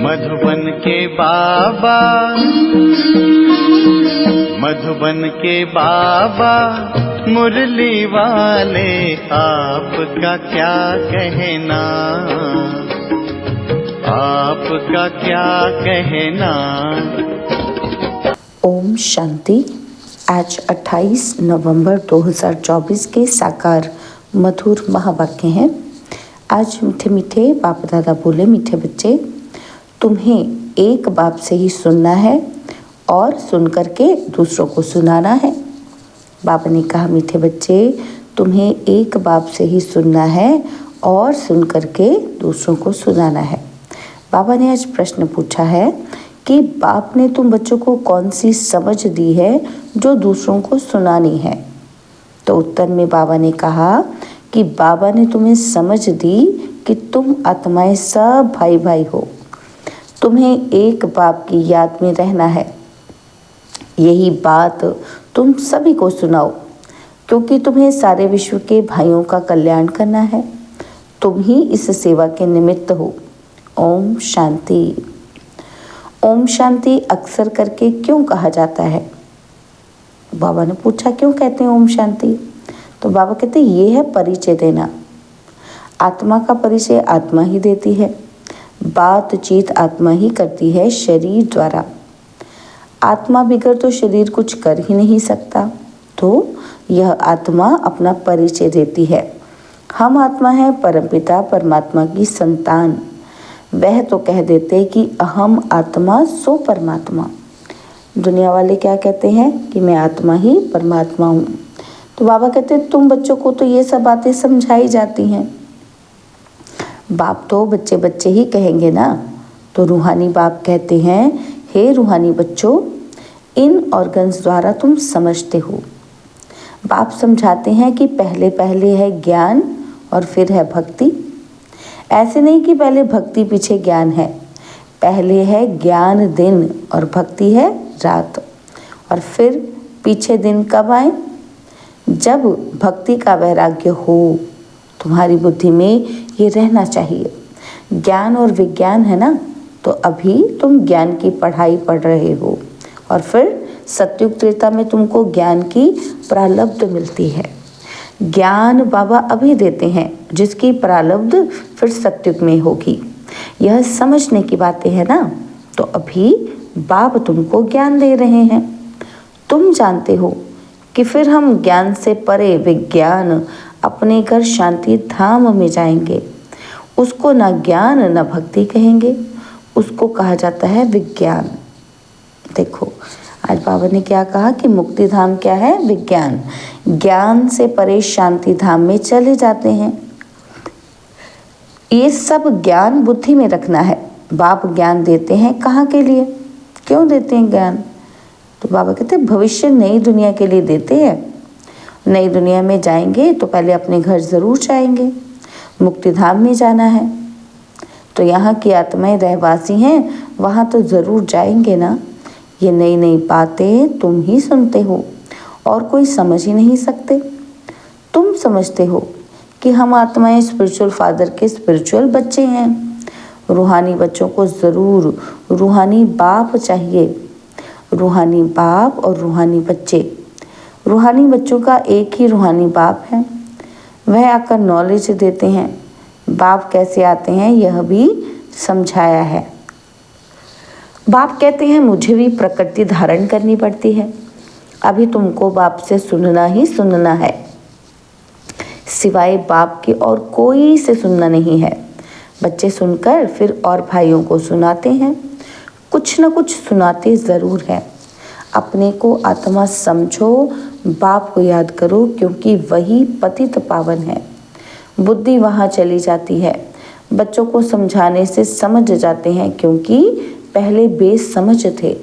मधुबन के बाबा, मधुबन के बाबा मुरली वाले, आपका क्या कहना, आपका क्या कहना। ओम शांति। आज 28 नवंबर 2024 के साकार मधुर महावाक्य हैं। आज मीठे मीठे बाप दादा बोले, मीठे बच्चे, तुम्हें एक बाप से ही सुनना है और सुन करके दूसरों को सुनाना है। बाबा ने कहा, मीठे बच्चे, तुम्हें एक बाप से ही सुनना है और सुन करके दूसरों को सुनाना है। बाबा ने आज प्रश्न पूछा है कि बाप ने तुम बच्चों को कौन सी समझ दी है जो दूसरों को सुनानी है। तो उत्तर में बाबा ने कहा कि बाबा ने तुम्हें समझ दी कि तुम आत्माएं सब भाई भाई हो, तुम्हें एक बाप की याद में रहना है। यही बात तुम सभी को सुनाओ, क्योंकि तुम्हें सारे विश्व के भाइयों का कल्याण करना है। तुम ही इस सेवा के निमित्त हो। ओम शांति। ओम शांति अक्सर करके क्यों कहा जाता है? बाबा ने पूछा, क्यों कहते हैं ओम शांति? तो बाबा कहते हैं, ये है परिचय देना। आत्मा का परिचय आत्मा ही देती है, बातचीत आत्मा ही करती है शरीर द्वारा। आत्मा बिगड़ तो शरीर कुछ कर ही नहीं सकता, तो यह आत्मा अपना परिचय देती है। हम आत्मा है परमपिता परमात्मा की संतान। वह तो कह देते कि अहम आत्मा सो परमात्मा। दुनिया वाले क्या कहते हैं कि मैं आत्मा ही परमात्मा हूँ। तो बाबा कहते हैं, तुम बच्चों को तो ये सब बातें समझाई जाती हैं। बाप तो बच्चे बच्चे ही कहेंगे ना। तो रूहानी बाप कहते हैं, हे रूहानी बच्चों, इन ऑर्गन्स द्वारा तुम समझते हो। बाप समझाते हैं कि पहले पहले है ज्ञान और फिर है भक्ति। ऐसे नहीं कि पहले भक्ति पीछे ज्ञान है। पहले है ज्ञान दिन और भक्ति है रात। और फिर पीछे दिन कब आए? जब भक्ति का वैराग्य हो। तुम्हारी बुद्धि में ये रहना चाहिए। ज्ञान और विज्ञान है ना, तो अभी तुम ज्ञान की पढ़ाई पढ़ रहे हो और फिर सतयुग त्रेता में तुमको ज्ञान की प्रालब्ध मिलती है। ज्ञान बाबा अभी देते हैं, जिसकी प्रालब्ध फिर सतयुग में होगी। यह समझने की बातें है ना। तो अभी बाप तुमको ज्ञान दे रहे हैं। तुम जानते हो कि फिर हम ज्ञान से परे विज्ञान अपने घर शांति धाम में जाएंगे। उसको ना ज्ञान ना भक्ति कहेंगे, उसको कहा जाता है विज्ञान। देखो, आज बाबा ने क्या कहा कि मुक्ति धाम क्या है? विज्ञान। ज्ञान से परे शांति धाम में चले जाते हैं। ये सब ज्ञान बुद्धि में रखना है। बाप ज्ञान देते हैं कहाँ के लिए? क्यों देते हैं ज्ञान? तो बाबा कहते हैं, भविष्य नई दुनिया के लिए देते हैं। नई दुनिया में जाएंगे तो पहले अपने घर ज़रूर जाएंगे। मुक्ति धाम में जाना है तो यहाँ की आत्माएं रहवासी हैं, वहाँ तो ज़रूर जाएंगे ना। ये नई नई बातें तुम ही सुनते हो और कोई समझ ही नहीं सकते। तुम समझते हो कि हम आत्माएं स्पिरिचुअल फादर के स्पिरिचुअल बच्चे हैं। रूहानी बच्चों को ज़रूर रूहानी बाप चाहिए। रूहानी बाप और रूहानी बच्चे। रूहानी बच्चों का एक ही रूहानी बाप है। वह आकर नॉलेज देते हैं। बाप कैसे आते हैं यह भी समझाया है। बाप कहते हैं, मुझे भी प्रकृति धारण करनी पड़ती है। अभी तुमको बाप से सुनना ही सुनना है, सिवाय बाप के और कोई से सुनना नहीं है। बच्चे सुनकर फिर और भाइयों को सुनाते हैं। कुछ न कुछ सुनाते ज़रूर हैं। अपने को आत्मा समझो, बाप को याद करो, क्योंकि वही पतित पावन है। बुद्धि वहाँ चली जाती है। बच्चों को समझाने से समझ जाते हैं, क्योंकि पहले बेसमझ थे।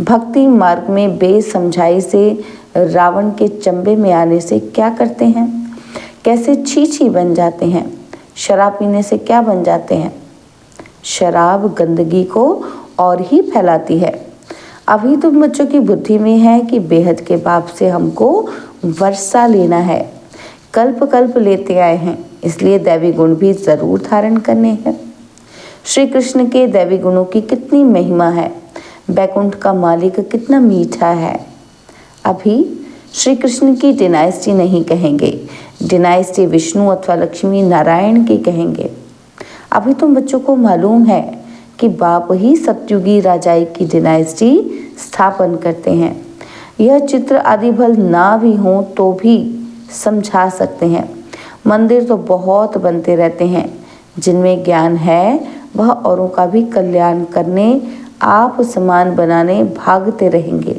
भक्ति मार्ग में बेसमझाई से, रावण के चंबे में आने से क्या करते हैं? कैसे छी बन जाते हैं। शराब पीने से क्या बन जाते हैं? शराब गंदगी को और ही फैलाती है। अभी तो बच्चों की बुद्धि में है कि बेहद के बाप से हमको वर्षा लेना है। कल्प कल्प लेते आए हैं, इसलिए दैवी गुण भी ज़रूर धारण करने हैं। श्री कृष्ण के दैवी गुणों की कितनी महिमा है, बैकुंठ का मालिक कितना मीठा है। अभी श्री कृष्ण की डिनाइस्टी नहीं कहेंगे, डिनाइस्टी विष्णु अथवा लक्ष्मी नारायण की कहेंगे। अभी तुम बच्चों को मालूम है कि बाप ही सतयुगी राजाई की डिनाइस्टी स्थापन करते हैं। यह चित्र आदि भल ना भी हो तो भी समझा सकते हैं। मंदिर तो बहुत बनते रहते हैं, जिनमें ज्ञान है वह औरों का भी कल्याण करने, आप समान बनाने भागते रहेंगे।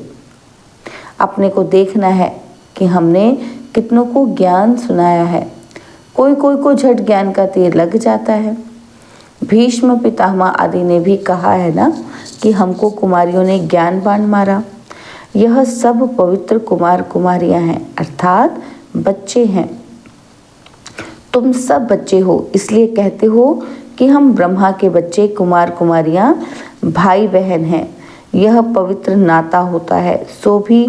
अपने को देखना है कि हमने कितनों को ज्ञान सुनाया है। कोई कोई को झट ज्ञान का तीर लग जाता है। भीष्म पितामह आदि ने भी कहा है ना कि हमको कुमारियों ने ज्ञान बाण मारा। यह सब पवित्र कुमार कुमारियां हैं, अर्थात बच्चे हैं। तुम सब बच्चे हो, इसलिए कहते हो कि हम ब्रह्मा के बच्चे, कुमार कुमारियां भाई बहन हैं। यह पवित्र नाता होता है। सो भी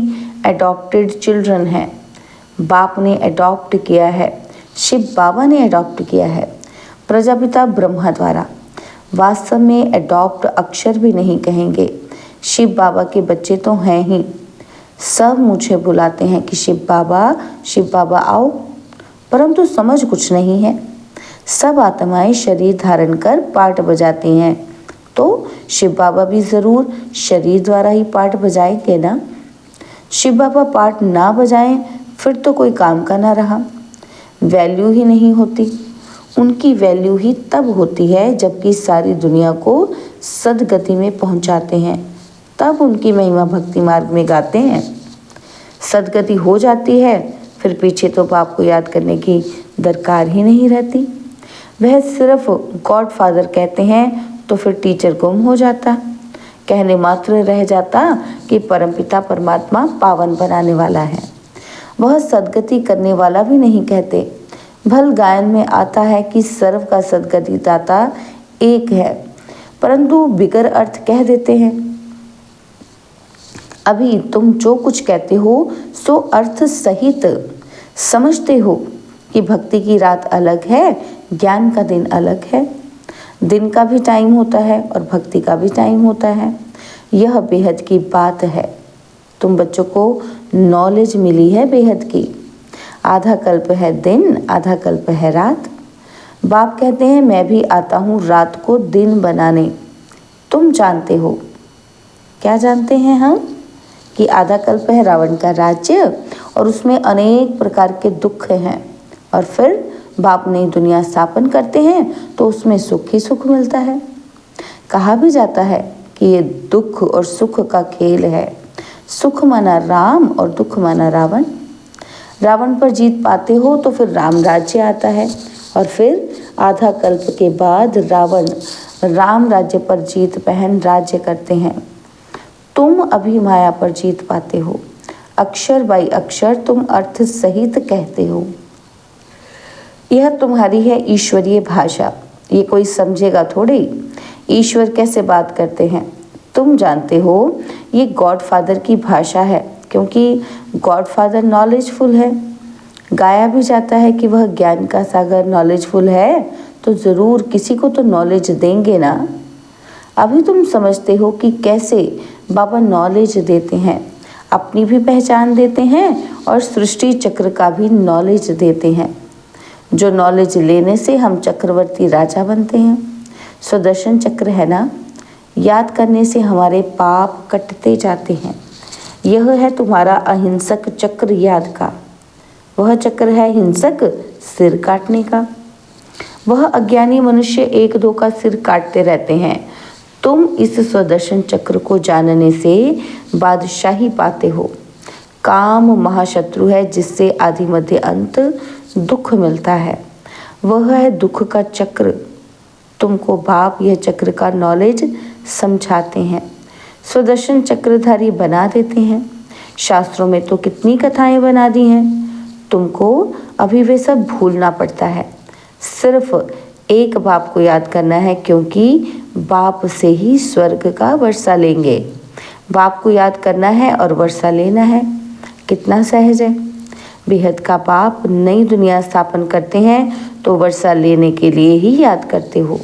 एडॉप्टेड चिल्ड्रन है। बाप ने एडॉप्ट किया है, शिव बाबा ने एडॉप्ट किया है प्रजापिता ब्रह्मा द्वारा। वास्तव में एडॉप्ट अक्षर भी नहीं कहेंगे, शिव बाबा के बच्चे तो हैं ही। सब मुझे बुलाते हैं कि शिव बाबा आओ, परंतु समझ कुछ नहीं है। सब आत्माएं शरीर धारण कर पाठ बजाती हैं, तो शिव बाबा भी ज़रूर शरीर द्वारा ही पाठ बजाएंगे ना। शिव बाबा पाठ ना बजाएं फिर तो कोई काम का ना रहा, वैल्यू ही नहीं होती। उनकी वैल्यू ही तब होती है जबकि सारी दुनिया को सदगति में पहुंचाते हैं, तब उनकी महिमा भक्ति मार्ग में गाते हैं। सदगति हो जाती है फिर पीछे तो बाप को याद करने की दरकार ही नहीं रहती। वह सिर्फ गॉड फादर कहते हैं तो फिर टीचर गुम हो जाता, कहने मात्र रह जाता कि परमपिता परमात्मा पावन बनाने वाला है। वह सदगति करने वाला भी नहीं कहते। भल गायन में आता है कि सर्व का सदगति दाता एक है, परंतु बिगर अर्थ कह देते हैं। अभी तुम जो कुछ कहते हो सो अर्थ सहित समझते हो कि भक्ति की रात अलग है, ज्ञान का दिन अलग है। दिन का भी टाइम होता है और भक्ति का भी टाइम होता है। यह बेहद की बात है। तुम बच्चों को नॉलेज मिली है बेहद की। आधा कल्प है दिन, आधा कल्प है रात। बाप कहते हैं मैं भी आता हूँ रात को दिन बनाने। तुम जानते हो, क्या जानते हैं हम, कि आधा कल्प है रावण का राज्य और उसमें अनेक प्रकार के दुख हैं, और फिर बाप नई दुनिया स्थापन करते हैं तो उसमें सुख ही सुख मिलता है। कहा भी जाता है कि ये दुख और सुख का खेल है। सुख माना राम और दुख माना रावण। रावण पर जीत पाते हो तो फिर राम राज्य आता है, और फिर आधा कल्प के बाद रावण राम राज्य पर जीत पहन राज्य करते हैं। तुम अभी माया पर जीत पाते हो। अक्षर बाई अक्षर तुम अर्थ सहित कहते हो। यह तुम्हारी है ईश्वरीय भाषा। ये कोई समझेगा थोड़ी, ईश्वर कैसे बात करते हैं। तुम जानते हो ये गॉड फादर की भाषा है, क्योंकि गॉड फादर नॉलेजफुल है। गाया भी जाता है कि वह ज्ञान का सागर नॉलेजफुल है, तो ज़रूर किसी को तो नॉलेज देंगे ना। अभी तुम समझते हो कि कैसे बाबा नॉलेज देते हैं, अपनी भी पहचान देते हैं और सृष्टि चक्र का भी नॉलेज देते हैं। जो नॉलेज लेने से हम चक्रवर्ती राजा बनते हैं। सुदर्शन चक्र है ना, याद करने से हमारे पाप कटते जाते हैं। यह है तुम्हारा अहिंसक चक्र याद का। वह चक्र है हिंसक, सिर काटने का। वह अज्ञानी मनुष्य एक दो का सिर काटते रहते हैं। तुम इस स्वदर्शन चक्र को जानने से बादशाही पाते हो। काम महाशत्रु है जिससे आदि मध्य अंत दुख मिलता है। वह है दुख का चक्र। तुमको बाप यह चक्र का नॉलेज समझाते हैं, स्वदर्शन चक्रधारी बना देते हैं। शास्त्रों में तो कितनी कथाएं बना दी हैं, तुमको अभी वे सब भूलना पड़ता है। सिर्फ एक बाप को याद करना है, क्योंकि बाप से ही स्वर्ग का वर्षा लेंगे। बाप को याद करना है और वर्षा लेना है, कितना सहज है। बेहद का बाप नई दुनिया स्थापन करते हैं तो वर्षा लेने के लिए ही याद करते हो।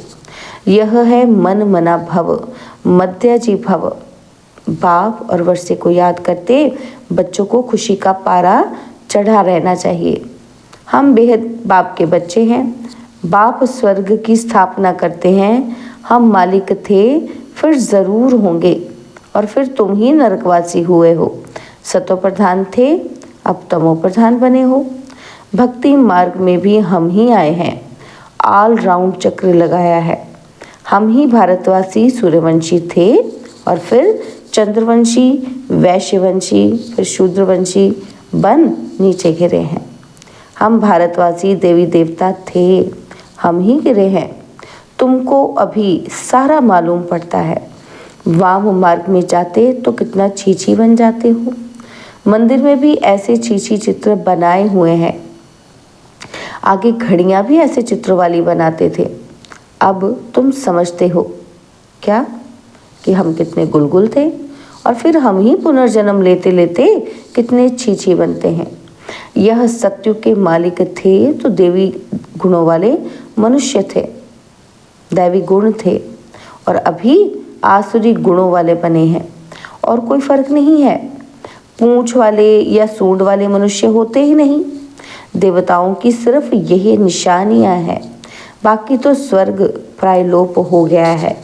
यह है मन मना भव मध्यजी भव। बाप और वर्षे को याद करते बच्चों को खुशी का पारा चढ़ा रहना चाहिए। हम बेहद बाप के बच्चे हैं। बाप स्वर्ग की स्थापना करते हैं। हम मालिक थे, फिर ज़रूर होंगे, और फिर तुम ही नरकवासी हुए हो। सतो प्रधान थे, अब तमो प्रधान बने हो। भक्ति मार्ग में भी हम ही आए हैं, ऑल राउंड चक्र लगाया है। हम ही भारतवासी सूर्यवंशी थे, और फिर चंद्रवंशी, वैश्यवंशी, फिर शूद्रवंशी बन नीचे गिरे हैं। हम भारतवासी देवी देवता थे, हम ही गिरे हैं। तुमको अभी सारा मालूम पड़ता है। वाम मार्ग में जाते तो कितना छीछी बन जाते हो। मंदिर में भी ऐसे छीछी चित्र बनाए हुए हैं। आगे घड़ियां भी ऐसे चित्रों वाली बनाते थे। अब तुम समझते हो क्या कि हम कितने गुलगुल थे, और फिर हम ही पुनर्जन्म लेते लेते कितने छीछी बनते हैं। यह सत्युग के मालिक थे तो देवी गुणों वाले मनुष्य थे, दैवी गुण थे, और अभी आसुरी गुणों वाले बने हैं। और कोई फर्क नहीं है। पूंछ वाले या सूंड वाले मनुष्य होते ही नहीं। देवताओं की सिर्फ यही निशानियां हैं, बाकी तो स्वर्ग प्राय लोप हो गया है।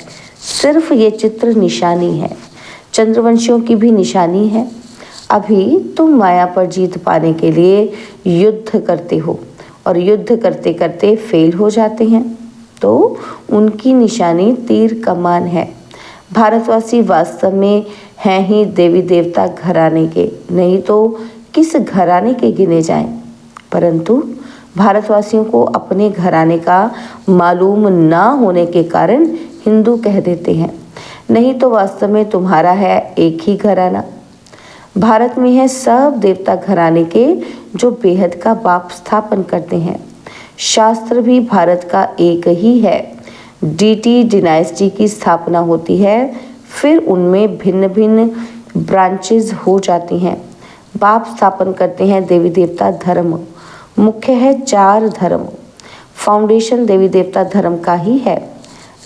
सिर्फ ये चित्र निशानी है। चंद्रवंशियों की भी निशानी है। अभी तुम माया पर जीत पाने के लिए युद्ध करते हो, और युद्ध करते करते फेल हो जाते हैं, तो उनकी निशानी तीर कमान है। भारतवासी वास्तव में हैं ही देवी देवता घराने के, नहीं तो किस घराने के गिने जाएं। परंतु भारतवासियों को अपने घराने का मालूम ना होने के कारण हिंदू कह देते हैं, नहीं तो वास्तव में तुम्हारा है एक ही घराना। भारत में है सब देवता घराने के जो बेहद का बाप स्थापन करते हैं। शास्त्र भी भारत का एक ही है। डीटी डिनाइस्टी की स्थापना होती है, फिर उनमें भिन्न भिन्न ब्रांचेज हो जाती हैं। बाप स्थापन करते हैं देवी देवता धर्म। मुख्य है 4 धर्म। फाउंडेशन देवी देवता धर्म का ही है।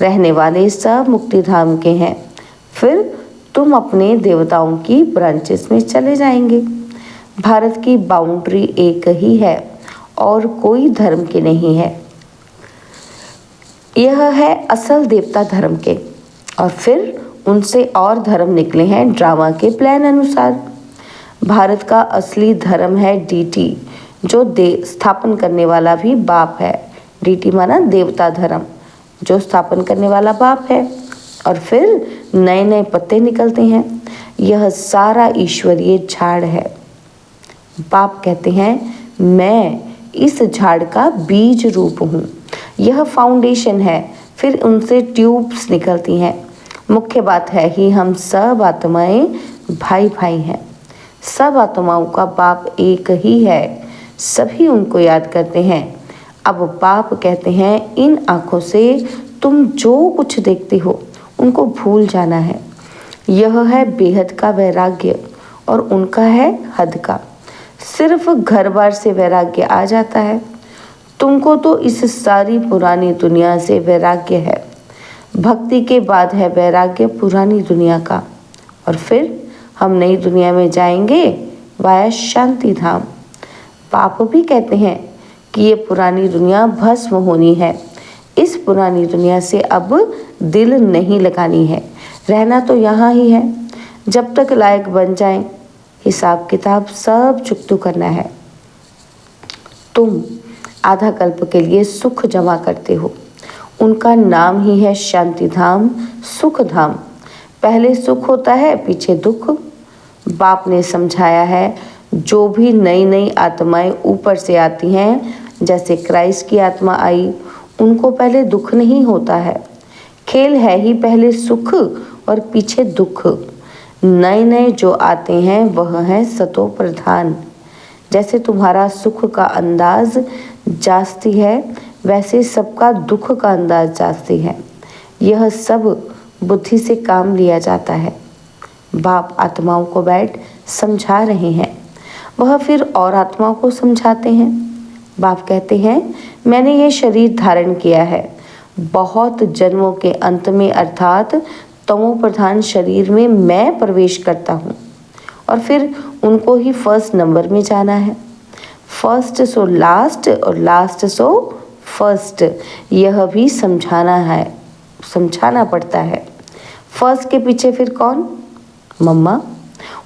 रहने वाले सब मुक्ति धाम के हैं। फिर तुम अपने देवताओं की ब्रांचेस में चले जाएंगे। भारत की बाउंड्री एक ही है और कोई धर्म की नहीं है। यह है असल देवता धर्म के, और फिर उनसे और धर्म निकले हैं ड्रामा के प्लान अनुसार। भारत का असली धर्म है डीटी, जो स्थापन करने वाला भी बाप है। डीटी माना देवता धर्म, जो स्थापन करने वाला बाप है, और फिर नए नए पत्ते निकलते हैं। यह सारा ईश्वरीय झाड़ है। बाप कहते हैं मैं इस झाड़ का बीज रूप हूँ। यह फाउंडेशन है, फिर उनसे ट्यूब्स निकलती हैं। मुख्य बात है ही हम सब आत्माएं भाई भाई हैं। सब आत्माओं का बाप एक ही है। सभी उनको याद करते हैं। अब बाप कहते हैं इन आँखों से तुम जो कुछ देखते हो उनको भूल जाना है। यह है बेहद का वैराग्य, और उनका है हद का। सिर्फ घर बार से वैराग्य आ जाता है। तुमको तो इस सारी पुरानी दुनिया से वैराग्य है। भक्ति के बाद है वैराग्य पुरानी दुनिया का, और फिर हम नई दुनिया में जाएंगे वाया शांति धाम। बाप भी कहते हैं कि ये पुरानी दुनिया भस्म होनी है। इस पुरानी दुनिया से अब दिल नहीं लगानी है। रहना तो यहाँ ही है। जब तक लायक बन जाएं, हिसाब किताब सब चुकतू करना है। तुम आधा कल्प के लिए सुख जमा करते हो। उनका नाम ही है शांति धाम, सुख धाम। पहले सुख होता है, पीछे दुख। बाप ने समझाया है जो भी नई नई आत्माएं ऊपर से आती हैं, जैसे क्राइस्ट की आत्मा आई, उनको पहले दुख नहीं होता है। खेल है ही पहले सुख और पीछे दुख। नए नए जो आते हैं वह हैं सतो प्रधान। जैसे तुम्हारा सुख का अंदाज जास्ती है, वैसे सबका दुख का अंदाज जास्ती है। यह सब बुद्धि से काम लिया जाता है। बाप आत्माओं को बैठ समझा रहे हैं, वह फिर और आत्माओं को समझाते हैं। बाप कहते हैं मैंने ये शरीर धारण किया है, बहुत जन्मों के अंत में अर्थात तमो प्रधान शरीर में मैं प्रवेश करता हूँ और फिर उनको ही फर्स्ट नंबर में जाना है। फर्स्ट सो लास्ट और लास्ट सो फर्स्ट, यह भी समझाना पड़ता है। फर्स्ट के पीछे फिर कौन? मम्मा,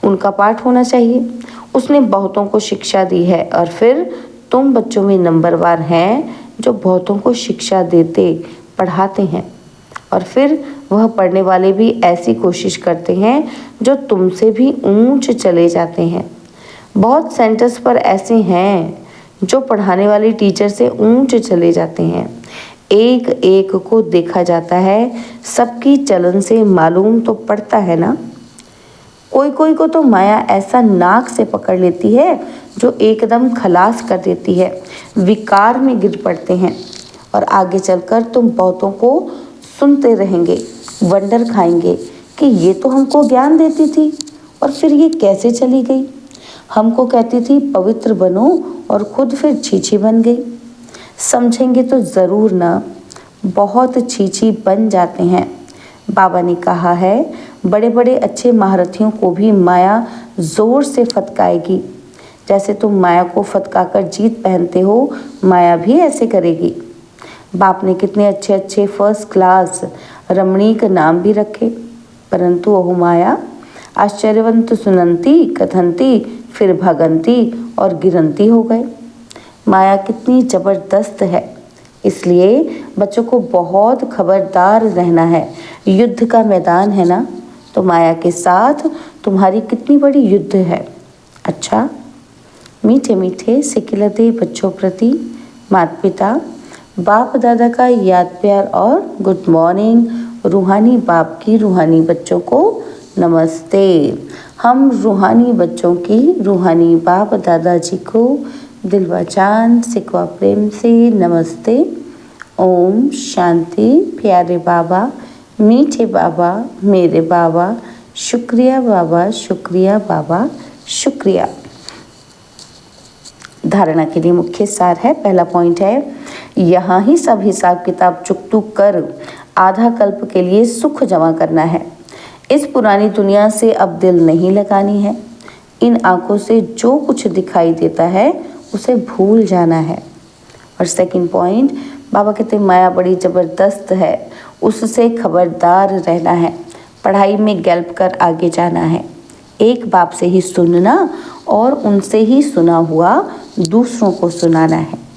उनका पाठ होना चाहिए। उसने बहुतों को शिक्षा दी है और फिर तुम बच्चों में नंबरवार हैं जो बहुतों को शिक्षा देते पढ़ाते हैं और फिर वह पढ़ने वाले भी ऐसी कोशिश करते हैं जो तुमसे भी ऊंच चले जाते हैं। बहुत सेंटर्स पर ऐसे हैं जो पढ़ाने वाले टीचर से ऊंच चले जाते हैं। एक एक को देखा जाता है, सबकी चलन से मालूम तो पड़ता है ना। कोई कोई को तो माया ऐसा नाक से पकड़ लेती है जो एकदम खलास कर देती है, विकार में गिर पड़ते हैं और आगे चलकर तुम बहुतों को सुनते रहेंगे, वंडर खाएंगे कि ये तो हमको ज्ञान देती थी और फिर ये कैसे चली गई। हमको कहती थी पवित्र बनो और खुद फिर छीछी बन गई। समझेंगे तो ज़रूर ना, बहुत छीछी बन जाते हैं। बाबा ने कहा है बड़े बड़े अच्छे महारथियों को भी माया ज़ोर से फटकाएगी। जैसे तुम माया को फटकाकर जीत पहनते हो, माया भी ऐसे करेगी। बाप ने कितने अच्छे अच्छे फर्स्ट क्लास रमणीक नाम भी रखे, परंतु ओह माया आश्चर्यवंत सुनंती कथंती फिर भगंती और गिरंती हो गए। माया कितनी ज़बरदस्त है, इसलिए बच्चों को बहुत खबरदार रहना है। युद्ध का मैदान है ना, तो माया के साथ तुम्हारी कितनी बड़ी युद्ध है। अच्छा, मीठे मीठे सिकिलते बच्चों प्रति माता पिता बाप दादा का याद प्यार और गुड मॉर्निंग। रूहानी बाप की रूहानी बच्चों को नमस्ते। हम रूहानी बच्चों की रूहानी बाप दादाजी को दिल व जान सिकवा प्रेम से नमस्ते। ओम शांति। प्यारे बाबा, मीठे बाबा, मेरे बाबा, शुक्रिया बाबा, शुक्रिया बाबा, शुक्रिया। धारणा के लिए मुख्य सार है। पहला पॉइंट है, यहाँ ही सब हिसाब किताब चुक कर आधा कल्प के लिए सुख जमा करना है। इस पुरानी दुनिया से अब दिल नहीं लगानी है। इन आंखों से जो कुछ दिखाई देता है उसे भूल जाना है। और सेकंड पॉइंट, बाबा कहते माया बड़ी ज़बरदस्त है, उससे खबरदार रहना है। पढ़ाई में गैल्प कर आगे जाना है। एक बाप से ही सुनना और उनसे ही सुना हुआ दूसरों को सुनाना है।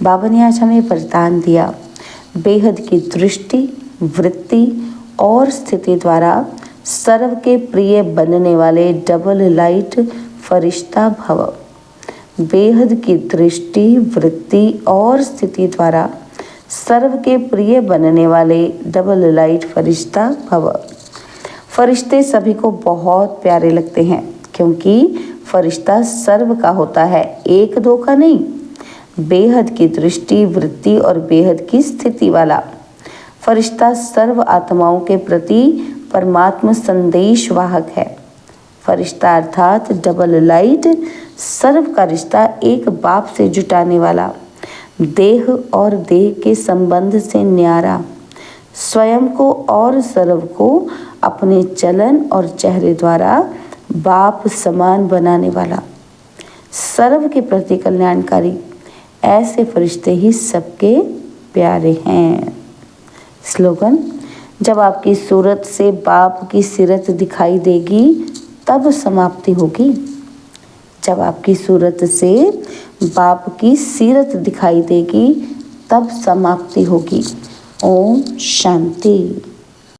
बाबा ने आज हमें वरदान दिया, बेहद की दृष्टि, वृत्ति और स्थिति द्वारा सर्व के प्रिय बनने वाले डबल लाइट फरिश्ता भव। बेहद की दृष्टि, वृत्ति और स्थिति द्वारा सर्व के प्रिय बनने वाले डबल लाइट फरिश्ता भव। फरिश्ते सभी को बहुत प्यारे लगते हैं क्योंकि फरिश्ता सर्व का होता है, एक दो का नहीं। बेहद की दृष्टि, वृत्ति और बेहद की स्थिति वाला फरिश्ता सर्व आत्माओं के प्रति परमात्मा संदेश वाहक है। फरिश्ता अर्थात डबल लाइट सर्व का रिश्ता एक बाप से जुटाने वाला, देह और देह के संबंध से न्यारा, स्वयं को और सर्व को अपने चलन और चेहरे द्वारा बाप समान बनाने वाला, सर्व के प्रति कल्याणकारी। ऐसे फरिश्ते ही सबके प्यारे हैं। स्लोगन, जब आपकी सूरत से बाप की सीरत दिखाई देगी तब समाप्ति होगी। जब आपकी सूरत से बाप की सीरत दिखाई देगी तब समाप्ति होगी। ओम शांति।